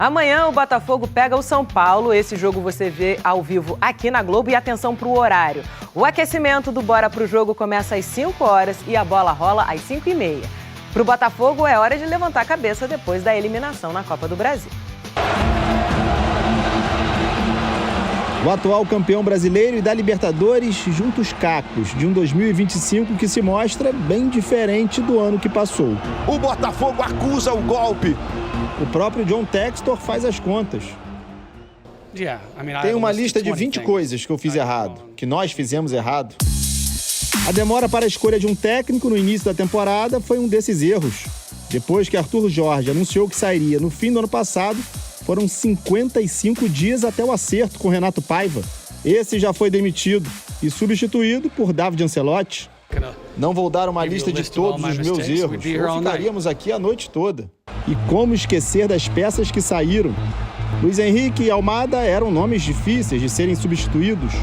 Amanhã o Botafogo pega o São Paulo. Esse jogo você vê ao vivo aqui na Globo. E atenção para o horário. O aquecimento do Bora Pro Jogo começa às 5 horas e a bola rola às 5h30. Para o Botafogo é hora de levantar a cabeça depois da eliminação na Copa do Brasil. O atual campeão brasileiro e da Libertadores junta os cacos de um 2025 que se mostra bem diferente do ano que passou. O Botafogo acusa o golpe. O próprio John Textor faz as contas. Tem uma lista de 20 coisas que eu fiz errado, que nós fizemos errado. A demora para a escolha de um técnico no início da temporada foi um desses erros. Depois que Arthur Jorge anunciou que sairia no fim do ano passado, foram 55 dias até o acerto com Renato Paiva. Esse já foi demitido e substituído por David Ancelotti. Não vou dar uma lista de todos os meus erros, ou ficaríamos aqui a noite toda. E como esquecer das peças que saíram? Luiz Henrique e Almada eram nomes difíceis de serem substituídos,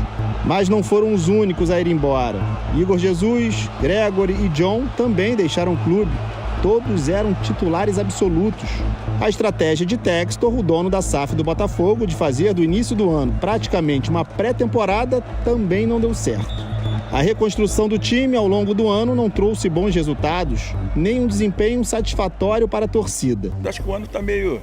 mas não foram os únicos a ir embora. Igor Jesus, Gregory e John também deixaram o clube. Todos eram titulares absolutos. A estratégia de Textor, o dono da SAF do Botafogo, de fazer do início do ano praticamente uma pré-temporada, também não deu certo. A reconstrução do time ao longo do ano não trouxe bons resultados, nem um desempenho satisfatório para a torcida. Acho que o ano tá meio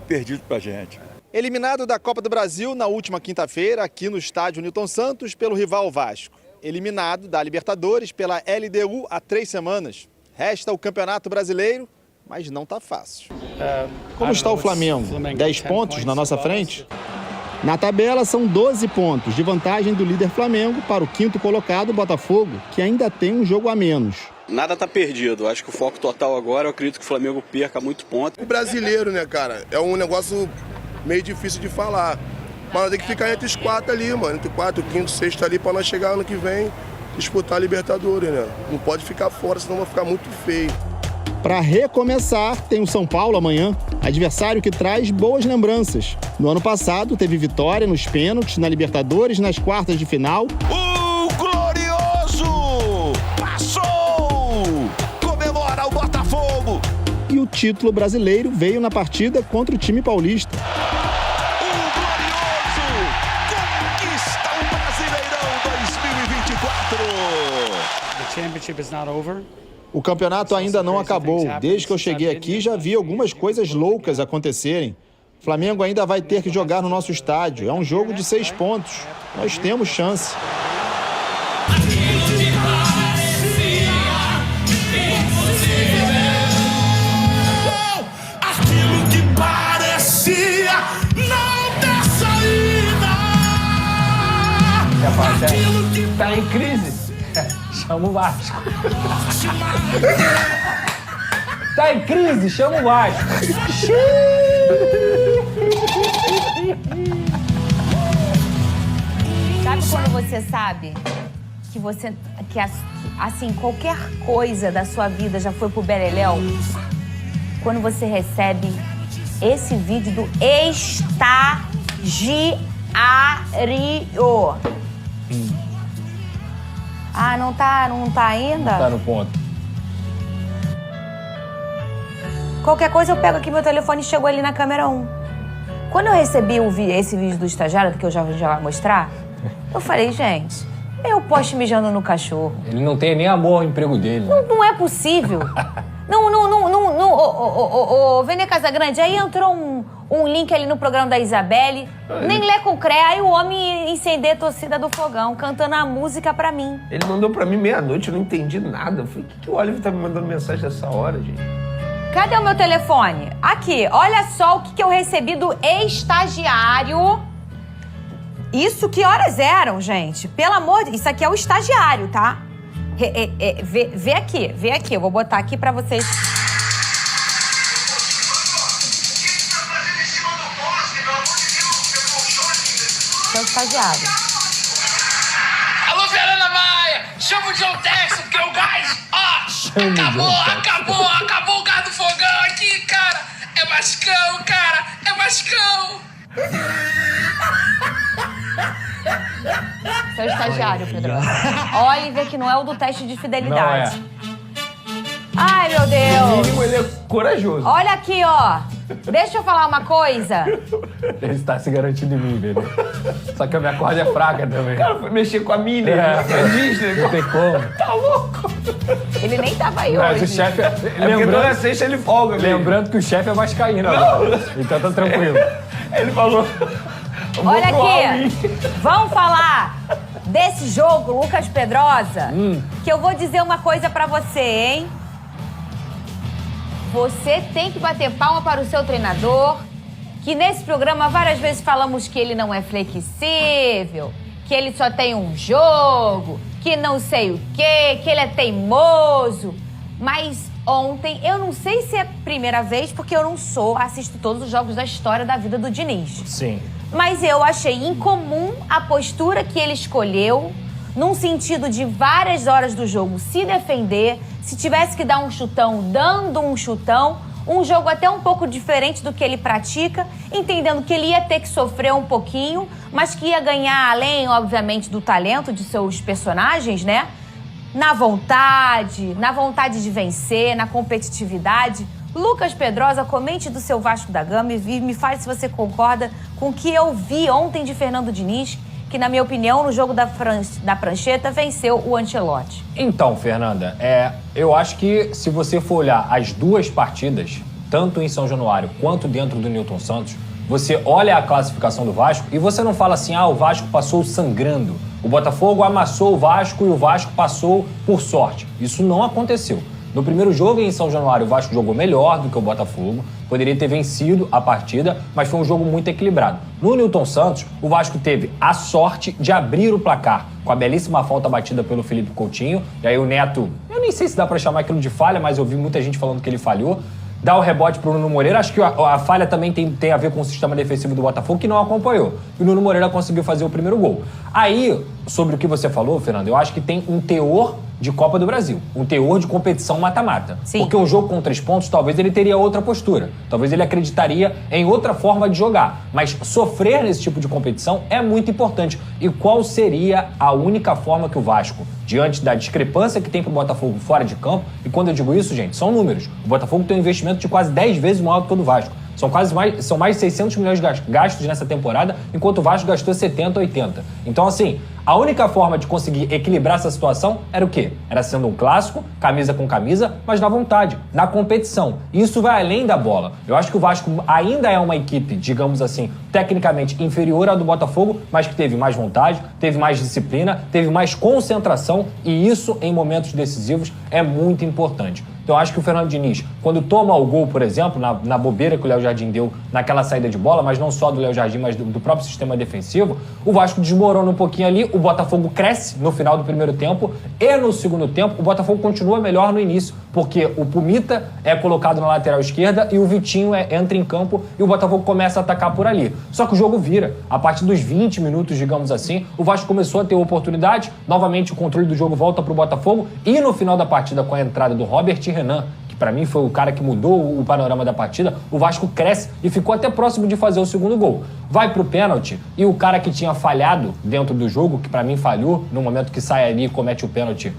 perdido pra gente. Eliminado da Copa do Brasil na última quinta-feira, aqui no estádio Newton Santos, pelo rival Vasco. Eliminado da Libertadores pela LDU há 3 semanas. Resta o Campeonato Brasileiro, mas não tá fácil. Como está o Flamengo? 10 pontos na nossa frente? Na tabela são 12 pontos de vantagem do líder Flamengo para o 5º colocado Botafogo, que ainda tem um jogo a menos. Nada tá perdido. Acho que o foco total agora, eu acredito que o Flamengo perca muito ponto. O brasileiro, né, cara? É um negócio meio difícil de falar. Mas tem que ficar entre os 4 ali, mano. Entre 4, 5, 6 ali pra nós chegar ano que vem disputar a Libertadores, né? Não pode ficar fora, senão vai ficar muito feio. Para recomeçar, tem o São Paulo amanhã, adversário que traz boas lembranças. No ano passado, teve vitória nos pênaltis, na Libertadores, nas quartas de final. O glorioso passou! Comemora o Botafogo! E o título brasileiro veio na partida contra o time paulista. O glorioso conquista o Brasileirão 2024! The championship is not over. O campeonato ainda não acabou. Desde que eu cheguei aqui, já vi algumas coisas loucas acontecerem. O Flamengo ainda vai ter que jogar no nosso estádio. É um jogo de 6 pontos. Nós temos chance. Aquilo que parecia não ter saída. Aquilo que tá em crise. Chama o Vasco. Tá em crise, chama o Vasco. Sabe quando você sabe que assim, qualquer coisa da sua vida já foi pro beleléu? Quando você recebe esse vídeo do estagiário. Ah, não tá ainda? Não tá no ponto. Qualquer coisa eu pego aqui meu telefone e chego ali na câmera 1. Quando eu recebi esse vídeo do estagiário, que eu já vou mostrar, eu falei, gente, eu posto mijando no cachorro. Ele não tem nem amor ao emprego dele. Não é possível. Não, Vene Casagrande, aí entrou um link ali no programa da Isabelle, nem lê com cré, aí o homem incendeia a torcida do Fogão, cantando a música pra mim. Ele mandou pra mim meia-noite, eu não entendi nada. Eu falei, o que o Oliver tá me mandando mensagem dessa hora, gente? Cadê o meu telefone? Aqui, olha só o que eu recebi do estagiário. Isso que horas eram, gente? Pelo amor de Deus, isso aqui é o estagiário, tá? Vê aqui, eu vou botar aqui pra vocês. Esse é o estagiário. Alô, Fernanda Maia! Chama o John Texton, porque o gás, acabou o gás do fogão aqui, cara! É Vascão, cara! É Vascão! Seu estagiário, Pedro. Oliver, que não é o do teste de fidelidade. Não é. Ai, meu Deus. No mínimo, ele é corajoso. Olha aqui, ó. Deixa eu falar uma coisa. Ele está se garantindo em mim, velho. Só que a minha corda é fraca também. Cara, foi mexer com a Minnie. Não tem como. Tá louco? Ele nem tava aí Mas o hoje. chefe... É porque toda sexta ele folga. Lembrando que o chefe é vascaíno agora. Então tá tranquilo. Ele falou... Olha aqui, vamos falar desse jogo, Lucas Pedrosa, que eu vou dizer uma coisa pra você, hein? Você tem que bater palma para o seu treinador, que nesse programa várias vezes falamos que ele não é flexível, que ele só tem um jogo, que não sei o quê, que ele é teimoso. Mas ontem, eu não sei se é a primeira vez, porque eu não assisto todos os jogos da história da vida do Diniz. Sim. Mas eu achei incomum a postura que ele escolheu, num sentido de várias horas do jogo se defender, se tivesse que dar um chutão, dando um chutão, um jogo até um pouco diferente do que ele pratica, entendendo que ele ia ter que sofrer um pouquinho, mas que ia ganhar além, obviamente, do talento de seus personagens, né? Na vontade de vencer, na competitividade. Lucas Pedrosa, comente do seu Vasco da Gama e me fale se você concorda com o que eu vi ontem de Fernando Diniz, que, na minha opinião, no jogo da prancheta, venceu o Ancelotti. Então, Fernanda, eu acho que se você for olhar as duas partidas, tanto em São Januário quanto dentro do Newton Santos, você olha a classificação do Vasco e você não fala assim, o Vasco passou sangrando. O Botafogo amassou o Vasco e o Vasco passou por sorte. Isso não aconteceu. No primeiro jogo em São Januário, o Vasco jogou melhor do que o Botafogo, poderia ter vencido a partida, mas foi um jogo muito equilibrado. No Newton Santos, o Vasco teve a sorte de abrir o placar, com a belíssima falta batida pelo Felipe Coutinho, e aí o Neto, eu nem sei se dá pra chamar aquilo de falha, mas eu vi muita gente falando que ele falhou, dá o rebote pro Nuno Moreira, acho que a falha também tem a ver com o sistema defensivo do Botafogo, que não acompanhou, e o Nuno Moreira conseguiu fazer o primeiro gol. Aí, sobre o que você falou, Fernando, eu acho que tem um teor de Copa do Brasil, um teor de competição mata-mata. Porque um jogo com 3 pontos, talvez ele teria outra postura. Talvez ele acreditaria em outra forma de jogar. Mas sofrer nesse tipo de competição é muito importante. E qual seria a única forma que o Vasco, diante da discrepância que tem pro Botafogo fora de campo, e quando eu digo isso, gente, são números. O Botafogo tem um investimento de quase 10 vezes maior do que o do Vasco. São mais de 600 milhões gastos nessa temporada, enquanto o Vasco gastou 70, 80. Então, assim, a única forma de conseguir equilibrar essa situação era o quê? Era sendo um clássico, camisa com camisa, mas na vontade, na competição. E isso vai além da bola. Eu acho que o Vasco ainda é uma equipe, digamos assim, tecnicamente inferior à do Botafogo, mas que teve mais vontade, teve mais disciplina, teve mais concentração, e isso, em momentos decisivos, é muito importante. Então, eu acho que o Fernando Diniz, quando toma o gol, por exemplo, na bobeira que o Léo Jardim deu naquela saída de bola, mas não só do Léo Jardim, mas do próprio sistema defensivo, o Vasco desmorona um pouquinho ali, o Botafogo cresce no final do primeiro tempo e no segundo tempo o Botafogo continua melhor no início, porque o Pumita é colocado na lateral esquerda e o Vitinho entra em campo e o Botafogo começa a atacar por ali. Só que o jogo vira. A partir dos 20 minutos, digamos assim, o Vasco começou a ter oportunidade, novamente o controle do jogo volta pro Botafogo e no final da partida, com a entrada do Robert e Renan, que pra mim foi o cara que mudou o panorama da partida, o Vasco cresce e ficou até próximo de fazer o segundo gol. Vai pro pênalti e o cara que tinha falhado dentro do jogo, que pra mim falhou, no momento que sai ali e comete o pênalti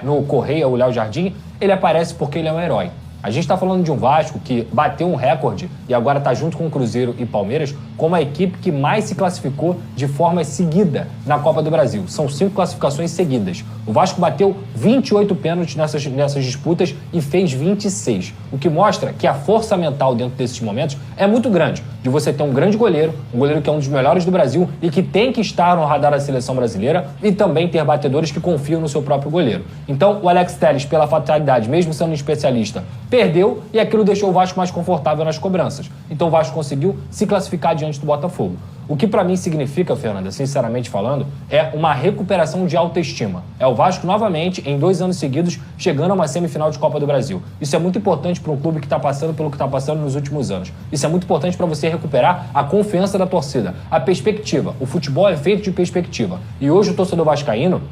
no Correia, o Léo Jardim, ele aparece porque ele é um herói. A gente tá falando de um Vasco que bateu um recorde e agora tá junto com o Cruzeiro e Palmeiras como a equipe que mais se classificou de forma seguida na Copa do Brasil. São 5 classificações seguidas. O Vasco bateu 28 pênaltis nessas disputas e fez 26. O que mostra que a força mental dentro desses momentos é muito grande. De você ter um grande goleiro, um goleiro que é um dos melhores do Brasil e que tem que estar no radar da seleção brasileira e também ter batedores que confiam no seu próprio goleiro. Então, o Alex Telles, pela fatalidade, mesmo sendo um especialista, perdeu e aquilo deixou o Vasco mais confortável nas cobranças. Então o Vasco conseguiu se classificar diante do Botafogo. O que pra mim significa, Fernanda, sinceramente falando, é uma recuperação de autoestima. É o Vasco novamente, em 2 anos seguidos, chegando a uma semifinal de Copa do Brasil. Isso é muito importante para um clube que está passando pelo que está passando nos últimos anos. Isso é muito importante para você recuperar a confiança da torcida, a perspectiva. O futebol é feito de perspectiva. E hoje o torcedor vascaíno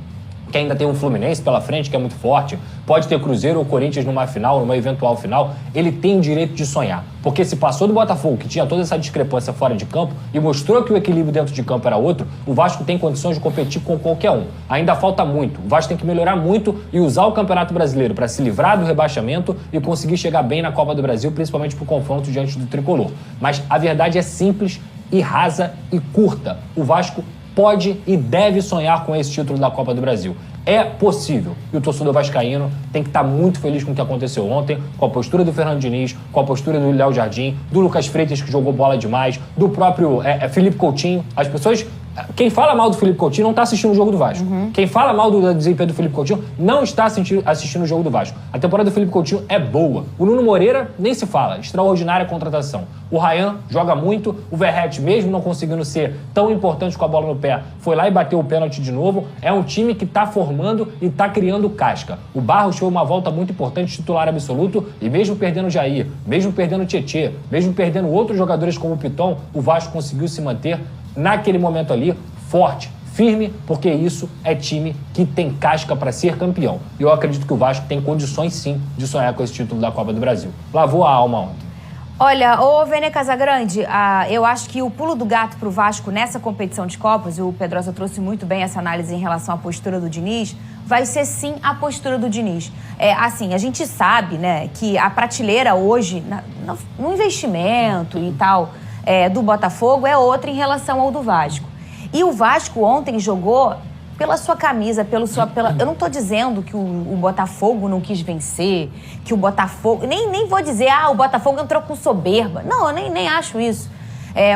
que ainda tem um Fluminense pela frente, que é muito forte, pode ter Cruzeiro ou Corinthians numa final, numa eventual final, ele tem o direito de sonhar. Porque se passou do Botafogo, que tinha toda essa discrepância fora de campo, e mostrou que o equilíbrio dentro de campo era outro, o Vasco tem condições de competir com qualquer um. Ainda falta muito. O Vasco tem que melhorar muito e usar o Campeonato Brasileiro para se livrar do rebaixamento e conseguir chegar bem na Copa do Brasil, principalmente pro confronto diante do Tricolor. Mas a verdade é simples e rasa e curta. O Vasco pode e deve sonhar com esse título da Copa do Brasil. É possível. E o torcedor vascaíno tem que estar muito feliz com o que aconteceu ontem, com a postura do Fernando Diniz, com a postura do Léo Jardim, do Lucas Freitas, que jogou bola demais, do próprio Felipe Coutinho. As pessoas... Quem fala mal do Felipe Coutinho não está assistindo o jogo do Vasco. Quem fala mal do desempenho do Felipe Coutinho não está assistindo o jogo do Vasco. A temporada do Felipe Coutinho é boa. O Nuno Moreira nem se fala. Extraordinária contratação. O Ryan joga muito. O Verratti, mesmo não conseguindo ser tão importante com a bola no pé, foi lá e bateu o pênalti de novo. É um time que está formando e está criando casca. O Barros foi uma volta muito importante, titular absoluto, e mesmo perdendo o Jair, mesmo perdendo o Tietê, mesmo perdendo outros jogadores como o Piton, o Vasco conseguiu se manter naquele momento ali, forte, firme, porque isso é time que tem casca para ser campeão. E eu acredito que o Vasco tem condições, sim, de sonhar com esse título da Copa do Brasil. Lavou a alma ontem. Olha, ô Vene Casagrande, eu acho que o pulo do gato pro Vasco nessa competição de Copas, o Pedrosa trouxe muito bem essa análise em relação à postura do Diniz, vai ser sim a postura do Diniz. Assim, a gente sabe, né, que a prateleira hoje, no investimento e tal, do Botafogo é outra em relação ao do Vasco. E o Vasco ontem jogou pela sua camisa, eu não estou dizendo que o Botafogo não quis vencer, que o Botafogo... Nem vou dizer, o Botafogo entrou com soberba. Não, eu nem acho isso.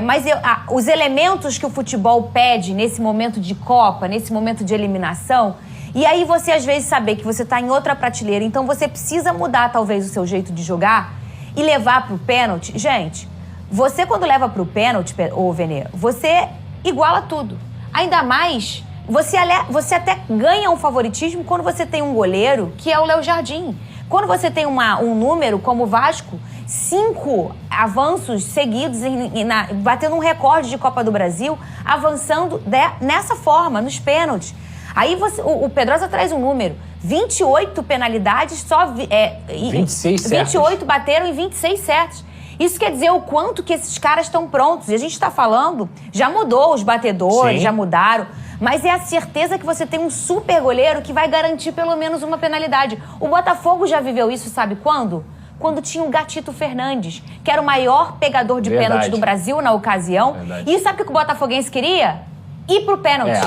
Mas os elementos que o futebol pede nesse momento de Copa, nesse momento de eliminação, e aí você às vezes saber que você está em outra prateleira, então você precisa mudar talvez o seu jeito de jogar e levar para o pênalti. Gente... Você, quando leva pro pênalti, ô Vene, você iguala tudo. Ainda mais, você até ganha um favoritismo quando você tem um goleiro, que é o Léo Jardim. Quando você tem um número como o Vasco, 5 avanços seguidos, batendo um recorde de Copa do Brasil, avançando nessa forma, nos pênaltis. Aí o Pedrosa traz um número, 28 penalidades, 26 certos. 28 bateram e 26 certos. Isso quer dizer o quanto que esses caras estão prontos. E a gente está falando, já mudou os batedores, já mudaram. Mas é a certeza que você tem um super goleiro que vai garantir pelo menos uma penalidade. O Botafogo já viveu isso, sabe quando? Quando tinha o Gatito Fernandes, que era o maior pegador de pênalti do Brasil na ocasião. E sabe o que o botafoguense queria? Ir pro pênalti.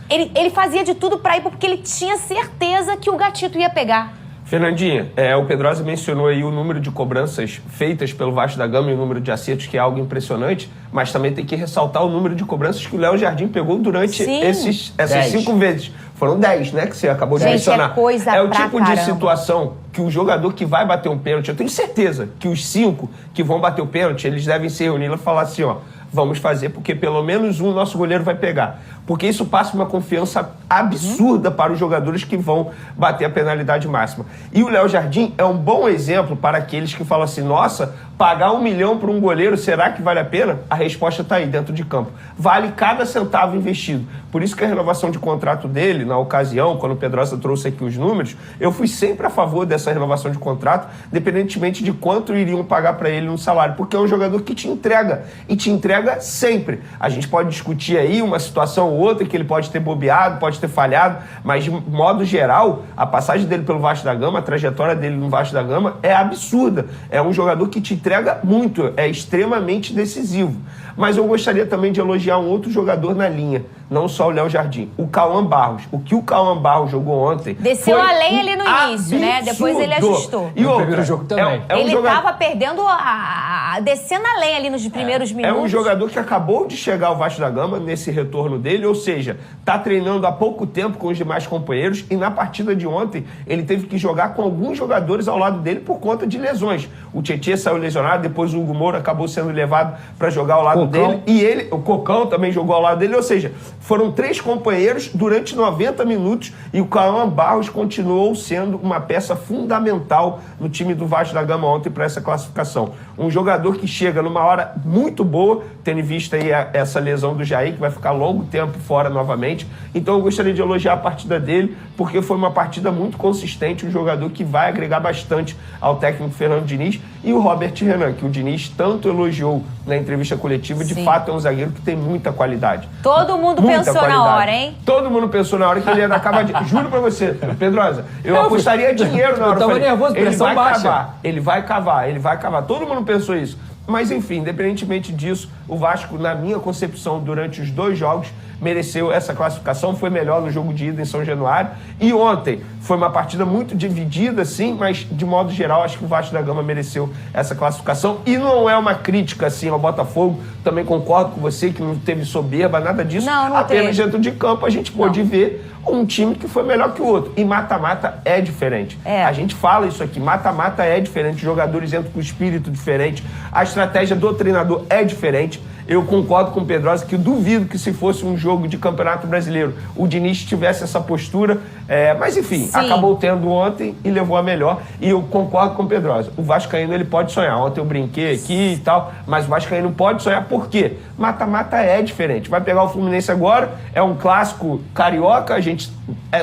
Ele fazia de tudo para ir, porque ele tinha certeza que o Gatito ia pegar. Fernandinha, o Pedrosa mencionou aí o número de cobranças feitas pelo Vasco da Gama e o número de acertos, que é algo impressionante, mas também tem que ressaltar o número de cobranças que o Léo Jardim pegou durante essas 5 vezes. Foram 10, né, que você acabou de mencionar. É o tipo de situação que o jogador que vai bater um pênalti, eu tenho certeza que os 5 que vão bater o pênalti, eles devem se reunir e falar assim, vamos fazer, porque pelo menos um nosso goleiro vai pegar. Porque isso passa uma confiança absurda para os jogadores que vão bater a penalidade máxima. E o Léo Jardim é um bom exemplo para aqueles que falam assim, nossa, pagar 1 milhão para um goleiro, será que vale a pena? A resposta está aí, dentro de campo. Vale cada centavo investido. Por isso que a renovação de contrato dele, na ocasião, quando o Pedrosa trouxe aqui os números, eu fui sempre a favor dessa renovação de contrato, independentemente de quanto iriam pagar para ele no salário, porque é um jogador que te entrega, e te entrega sempre. A gente pode discutir aí uma situação ou outra que ele pode ter bobeado, pode ter falhado, mas de modo geral, a passagem dele pelo Vasco da Gama, a trajetória dele no Vasco da Gama é absurda. É um jogador que te entrega muito, é extremamente decisivo. Mas eu gostaria também de elogiar um outro jogador na linha, não só o Léo Jardim, o Cauã Barros. O que o Cauã Barros jogou ontem... Desceu a lenha ali no início, né? Depois ele ajustou. E o primeiro jogo também. Ele estava perdendo descendo a lenha ali nos primeiros minutos. É um jogador que acabou de chegar ao Vasco da Gama nesse retorno dele, ou seja, está treinando há pouco tempo com os demais companheiros e na partida de ontem ele teve que jogar com alguns jogadores ao lado dele por conta de lesões. O Tietê saiu lesionado, depois o Hugo Moura acabou sendo levado para jogar ao lado dele e o Cocão também jogou ao lado dele, ou seja, Foram 3 companheiros durante 90 minutos e o Cauã Barros continuou sendo uma peça fundamental no time do Vasco da Gama ontem para essa classificação. Um jogador que chega numa hora muito boa, tendo em vista aí essa lesão do Jair, que vai ficar longo tempo fora novamente. Então eu gostaria de elogiar a partida dele, porque foi uma partida muito consistente, um jogador que vai agregar bastante ao técnico Fernando Diniz, e o Robert Renan, que o Diniz tanto elogiou na entrevista coletiva. De fato é um zagueiro que tem muita qualidade. Todo mundo pensou na hora, hein? Todo mundo pensou na hora que ele ia dar cavadinha. Juro pra você, Pedrosa, eu apostaria dinheiro na hora. Eu tava nervoso, pressão baixa. Ele vai cavar. Todo mundo pensou isso. Mas enfim, independentemente disso, o Vasco, na minha concepção, durante os 2 jogos, mereceu essa classificação, foi melhor no jogo de ida em São Januário. E ontem foi uma partida muito dividida, sim, mas de modo geral acho que o Vasco da Gama mereceu essa classificação. E não é uma crítica assim ao Botafogo, também concordo com você que não teve soberba, nada disso. Não apenas dentro de campo a gente pôde ver um time que foi melhor que o outro. E mata-mata é diferente. A gente fala isso aqui, mata-mata é diferente, os jogadores entram com espírito diferente, a estratégia do treinador é diferente. Eu concordo com o Pedrosa que duvido que se fosse um jogo de Campeonato Brasileiro o Diniz tivesse essa postura, mas enfim, acabou tendo ontem e levou a melhor, e eu concordo com o Pedrosa. O vascaíno ele pode sonhar, ontem eu brinquei aqui e tal, mas o vascaíno pode sonhar por quê? Mata-mata é diferente. Vai pegar o Fluminense agora, é um clássico carioca, a gente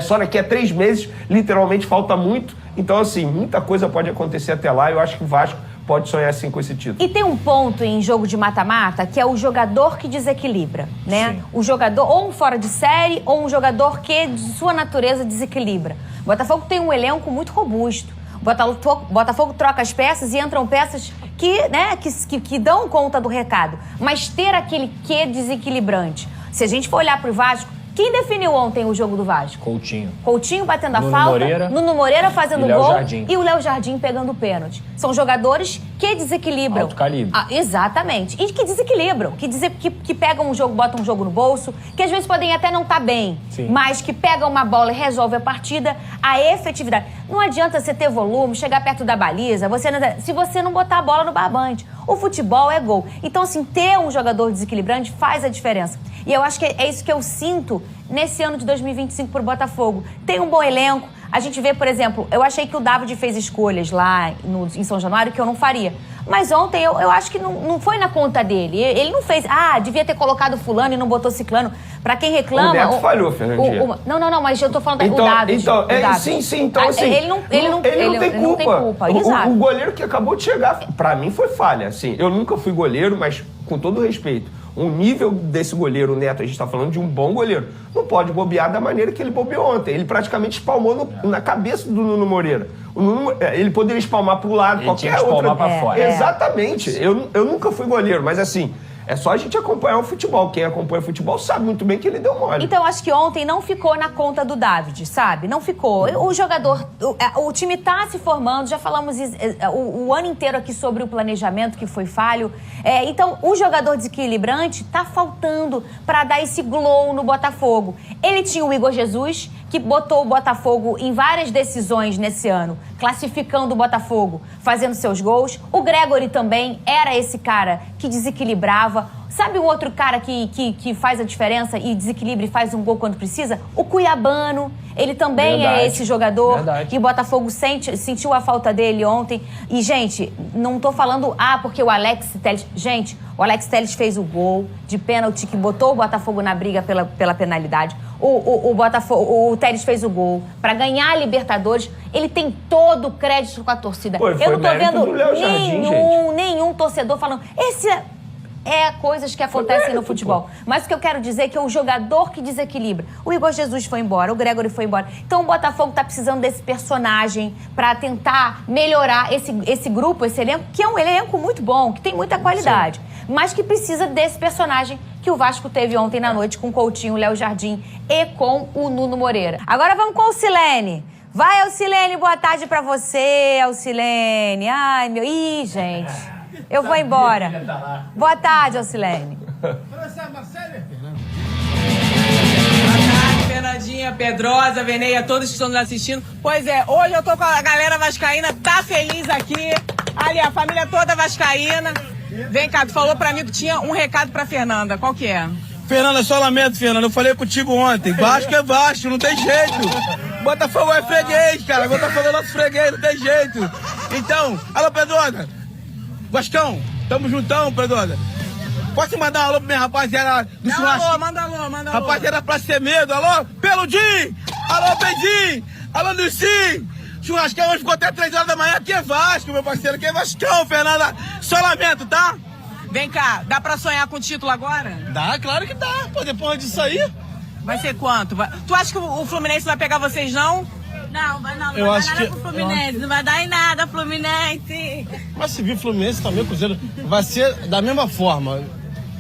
só daqui a 3 meses, literalmente falta muito, então assim, muita coisa pode acontecer até lá, eu acho que o Vasco pode sonhar assim com esse título. E tem um ponto em jogo de mata-mata que é o jogador que desequilibra, né? Sim. O jogador, ou um fora de série, ou um jogador que, de sua natureza, desequilibra. O Botafogo tem um elenco muito robusto. O Botafogo troca as peças e entram peças que dão conta do recado. Mas ter aquele quê desequilibrante. Se a gente for olhar pro Vasco, quem definiu ontem o jogo do Vasco? Coutinho batendo a falta, Nuno Moreira fazendo gol e o Léo Jardim pegando o pênalti. São jogadores que desequilibram. Alto calibre. Exatamente. E que desequilibram, que pegam um jogo, botam um jogo no bolso, que às vezes podem até não estar bem, mas que pegam uma bola e resolvem a partida, a efetividade. Não adianta você ter volume, chegar perto da baliza, se você não botar a bola no barbante. O futebol é gol. Então, assim, ter um jogador desequilibrante faz a diferença. E eu acho que é isso que eu sinto nesse ano de 2025 pro Botafogo. Tem um bom elenco. A gente vê, por exemplo, eu achei que o David fez escolhas lá em São Januário que eu não faria. Mas ontem eu acho que não foi na conta dele. Ele não fez, devia ter colocado fulano e não botou ciclano. Pra quem reclama... O Neto falhou, Fernandinho. Não, mas eu tô falando então, o David. Então, assim... Ele não tem culpa. O goleiro que acabou de chegar, pra mim foi falha. Assim, eu nunca fui goleiro, mas com todo respeito, o nível desse goleiro, o Neto, a gente tá falando de um bom goleiro, não pode bobear da maneira que ele bobeou ontem. Ele praticamente espalmou na cabeça do Nuno Moreira. Ele poderia espalmar pro lado, ele qualquer tinha que espalmar pra fora. Exatamente. Eu nunca fui goleiro, mas assim... É só a gente acompanhar o futebol. Quem acompanha o futebol sabe muito bem que ele deu mole. Então, acho que ontem não ficou na conta do David, sabe? Não ficou. O jogador... O time tá se formando. Já falamos o ano inteiro aqui sobre o planejamento que foi falho. Então, o jogador desequilibrante tá faltando para dar esse glow no Botafogo. Ele tinha o Igor Jesus, que botou o Botafogo em várias decisões nesse ano, classificando o Botafogo, fazendo seus gols. O Gregory também era esse cara que desequilibrava. Sabe um outro cara que faz a diferença e desequilibra e faz um gol quando precisa? O Cuiabano. Ele também é esse jogador. E o Botafogo sentiu a falta dele ontem. E, gente, não tô falando, porque o Alex Telles... Gente, o Alex Telles fez o gol de pênalti que botou o Botafogo na briga pela penalidade. O Telles fez o gol para ganhar a Libertadores. Ele tem todo o crédito com a torcida. Eu não tô vendo nenhum torcedor falando... coisas que acontecem no futebol. Mas o que eu quero dizer é que é o jogador que desequilibra. O Igor Jesus foi embora, o Gregory foi embora. Então o Botafogo tá precisando desse personagem para tentar melhorar esse grupo, esse elenco, que é um elenco muito bom, que tem muita qualidade. Sim. Mas que precisa desse personagem que o Vasco teve ontem na noite com o Coutinho, o Léo Jardim e com o Nuno Moreira. Agora vamos com o Alcilene. Vai, Alcilene, boa tarde pra você, Alcilene. Ai, Ih, gente... Eu vou embora. Boa tarde, Alcilene. Boa tarde, Fernandinha, Pedrosa, Veneia, todos que estão nos assistindo. Pois é, hoje eu tô com a galera vascaína, tá feliz aqui. Ali, a família toda vascaína. Vem cá, tu falou pra mim que tinha um recado pra Fernanda. Qual que é? Fernando, eu só lamento, Fernando. Eu falei contigo ontem. Vasco é Vasco, não tem jeito. Botafogo é freguês, cara. Botafogo é nosso freguês, não tem jeito. Então, alô, Pedrosa. Vascão, tamo juntão, Pedrosa. Posso mandar um alô pra minha rapaziada do churrasco? Alô, manda alô. Rapaziada pra ser medo, alô? Peludinho! Alô, Benzinho! Alô, Nilcinho! Churrascão hoje ficou até 3 horas da manhã. Aqui é Vasco, meu parceiro. Aqui é Vascão, Fernanda. Só lamento, tá? Vem cá, dá pra sonhar com o título agora? Dá, claro que dá. Pô, depois disso aí... Vai ser quanto? Tu acha que o Fluminense vai pegar vocês, não? Não, vai não. Eu Não vai acho dar nada que- pro Fluminense. Não vai dar em nada, Fluminense. Mas se vir Fluminense também, o Cruzeiro vai ser da mesma forma.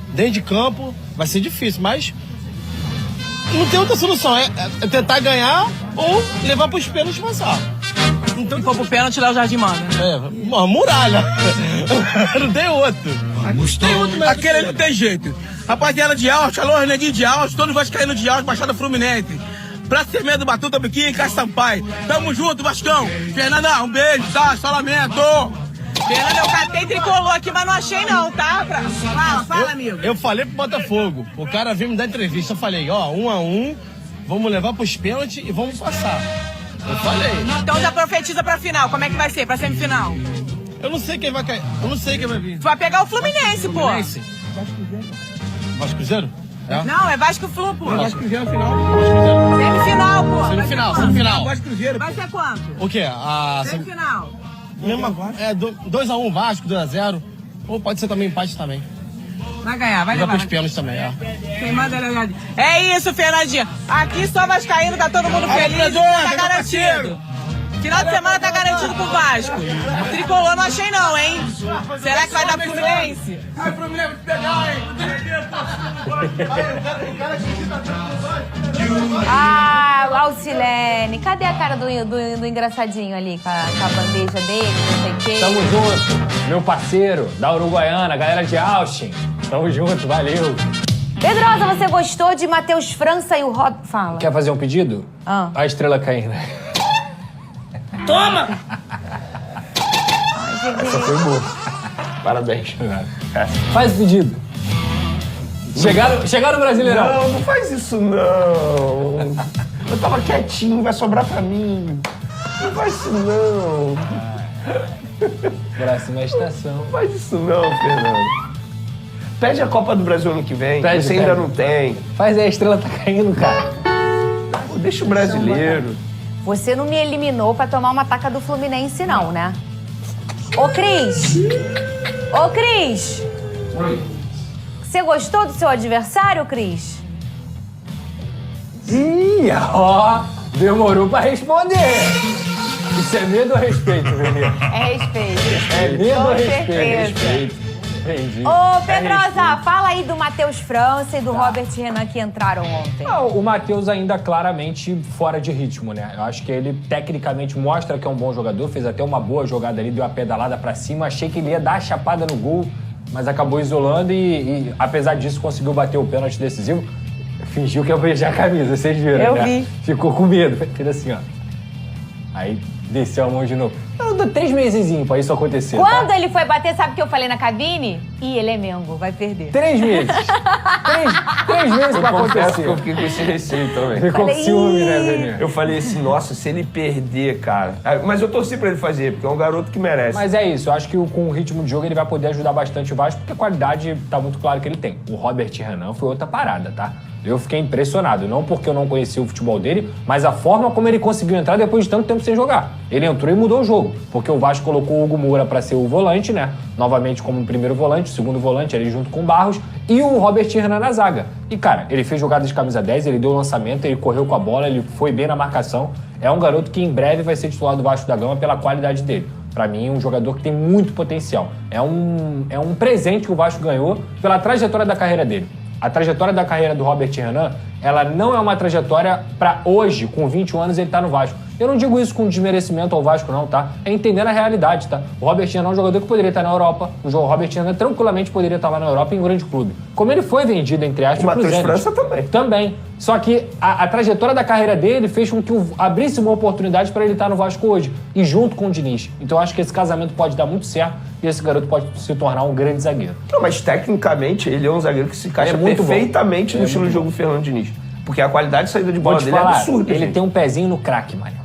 Dentro de campo, vai ser difícil, mas... Não tem outra solução. É tentar ganhar ou levar pros pênaltis e passar. Se for pro pênalti, Léo Jardim manda. Uma muralha. Não tem outro. Aquele não tem jeito. Rapaziada de Alto, alô, Reneguinho de Alto, todos vascaínos de Alto, Baixada Fluminense. Pra ser medo, Batuta, Biquinho e Cássio Sampaio. Tamo junto, Vascão. Fernanda, um beijo, tá? Só lamento. Fernanda, eu catei tricolor aqui, mas não achei não, tá? Fala, amigo. Eu falei pro Botafogo. O cara veio me dar entrevista. Eu falei, ó, 1-1, vamos levar pros pênaltis e vamos passar. Eu falei. Então já profetiza pra final. Como é que vai ser? Pra semifinal? Eu não sei quem vai cair. Eu não sei quem vai vir. Tu vai pegar o Fluminense, pô. Vasco Cruzeiro? É? Não, é Vasco Flu, pô. Vasco Cruzeiro final. Semifinal, pô. Semifinal. Vasco Cruzeiro. Vai ser quanto? O quê? A Semifinal. mesma, 2-1 Vasco, 2-0. Ou pode ser também empate também. Vai ganhar, vai Vai levar. pros pênaltis também, é. Quem manda é Léo Jardim. É isso, Fernandinha. Aqui só vascaíno, tá todo mundo feliz. Tá garantido. Final de semana tá garantido pro Vasco. Tricolor não achei não, hein? Será que vai dar pro Fluminense? Ai, Fluminense, vou te pegar, hein? Ah, o Alcilene. Cadê a cara do engraçadinho ali, com a bandeja dele, não sei o quê? Tamo junto, meu parceiro da Uruguaiana, galera de Austin. Tamo junto, valeu. Pedrosa, você gostou de Matheus França e o Rod... Fala. Quer fazer um pedido? Ah. A estrela caindo. Toma! Essa foi boa. Parabéns. Faz o pedido. Chegaram no Brasileirão. Não faz isso não. Eu tava quietinho, vai sobrar pra mim. Não faz isso não. Próxima estação. Não faz isso não, Fernando. Pede a Copa do Brasil ano que vem. Você ainda não tem. Faz aí, a estrela tá caindo, cara. Pô, deixa o brasileiro. Você não me eliminou pra tomar uma taca do Fluminense, não, né? Ô, Cris! Ô, Cris! Oi. Você gostou do seu adversário, Cris? Ih, ó, demorou pra responder. Isso é medo ou respeito, Venê? É respeito. É medo Com ou respeito? certeza. Respeito. Entendi. Ô, É Pedrosa, respeito. fala aí do Matheus França e do Robert Renan que entraram ontem. Não, o Matheus ainda claramente fora de ritmo, né? Eu acho que ele tecnicamente mostra que é um bom jogador, fez até uma boa jogada ali, deu uma pedalada pra cima, achei que ele ia dar a chapada no gol, mas acabou isolando e apesar disso conseguiu bater o pênalti decisivo. Fingiu que ia beijar a camisa, vocês viram, Eu né? vi. Ficou com medo, fez assim, ó. Aí desceu a mão de novo. Eu dou 3 mesezinhos pra isso acontecer, Quando tá? ele foi bater, sabe o que eu falei na cabine? Ih, ele é Mengo, vai perder. 3 meses. 3 meses pra Eu confesso acontecer. que eu fiquei com esse receio também. Ficou com ciúme, né, Venê? Eu falei assim, nossa, se ele perder, cara... Mas eu torci pra ele fazer, porque é um garoto que merece. Mas é isso, eu acho que com o ritmo de jogo ele vai poder ajudar bastante o Vasco, porque a qualidade tá muito claro que ele tem. O Robert Renan foi outra parada, tá? Eu fiquei impressionado, não porque eu não conhecia o futebol dele, mas a forma como ele conseguiu entrar depois de tanto tempo sem jogar. Ele entrou e mudou o jogo, porque o Vasco colocou o Hugo Moura pra ser o volante, né? Novamente como primeiro volante, segundo volante, ali junto com o Barros, e o Robert Renan na zaga. E, cara, ele fez jogada de camisa 10, ele deu o lançamento, ele correu com a bola, ele foi bem na marcação. É um garoto que em breve vai ser titular do Vasco da Gama pela qualidade dele. Pra mim, um jogador que tem muito potencial. É um presente que o Vasco ganhou pela trajetória da carreira dele. A trajetória da carreira do Robert Renan, ela não é uma trajetória pra hoje, com 21 anos, ele tá no Vasco. Eu não digo isso com desmerecimento ao Vasco, não, tá? É entendendo a realidade, tá? O Robert Renan é um jogador que poderia estar na Europa. O Robert Renan tranquilamente poderia estar lá na Europa em um grande clube. Como ele foi vendido, entre aspas, o Matheus França também. Também. Só que a trajetória da carreira dele fez com que abrisse uma oportunidade para ele estar no Vasco hoje. E junto com o Diniz. Então eu acho que esse casamento pode dar muito certo e esse garoto pode se tornar um grande zagueiro. Não, mas tecnicamente ele é um zagueiro que se encaixa perfeitamente no estilo de jogo do Fernando Diniz. Porque a qualidade de saída de bola dele é absurda. Ele tem um pezinho no craque, Mário.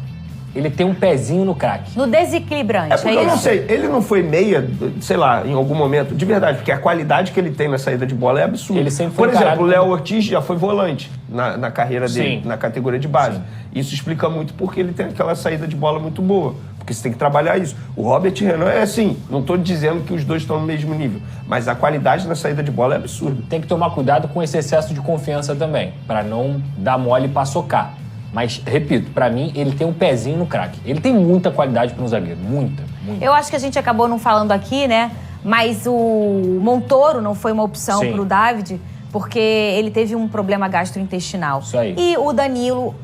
Ele tem um pezinho no craque. No desequilibrante, é porque eu não sei, ele não foi meia, sei lá, em algum momento, de verdade, porque a qualidade que ele tem na saída de bola é absurda. Ele sempre foi Por exemplo, o Léo Ortiz já foi volante na carreira dele, Sim. na categoria de base. Sim. Isso explica muito porque ele tem aquela saída de bola muito boa. Porque você tem que trabalhar isso. O Robert Renan é assim, não estou dizendo que os dois estão no mesmo nível, mas a qualidade na saída de bola é absurda. Tem que tomar cuidado com esse excesso de confiança também, para não dar mole e paçocar. Mas, repito, pra mim, ele tem um pezinho no craque. Ele tem muita qualidade para um zagueiro. Muita. Eu acho que a gente acabou não falando aqui, né? Mas o Montoro não foi uma opção pro David, porque ele teve um problema gastrointestinal. Isso aí. E o Danilo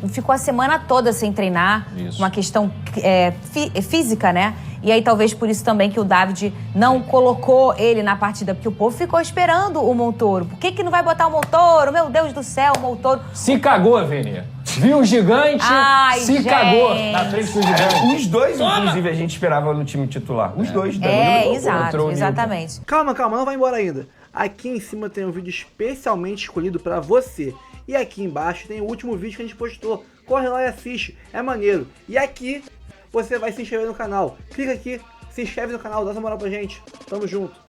ficou a semana toda sem treinar. Isso. Uma questão física, né? E aí talvez por isso também que o David não colocou ele na partida, porque o povo ficou esperando o Montoro. Por que não vai botar o Montoro? Meu Deus do céu, o Montoro... Se cagou, Vini. Viu o gigante, cagou na frente do gigante. Os dois, inclusive, a gente esperava no time titular. Os dois. Exatamente. Calma, não vai embora ainda. Aqui em cima tem um vídeo especialmente escolhido pra você. E aqui embaixo tem o último vídeo que a gente postou. Corre lá e assiste, é maneiro. E aqui você vai se inscrever no canal. Clica aqui, se inscreve no canal, dá essa moral pra gente. Tamo junto.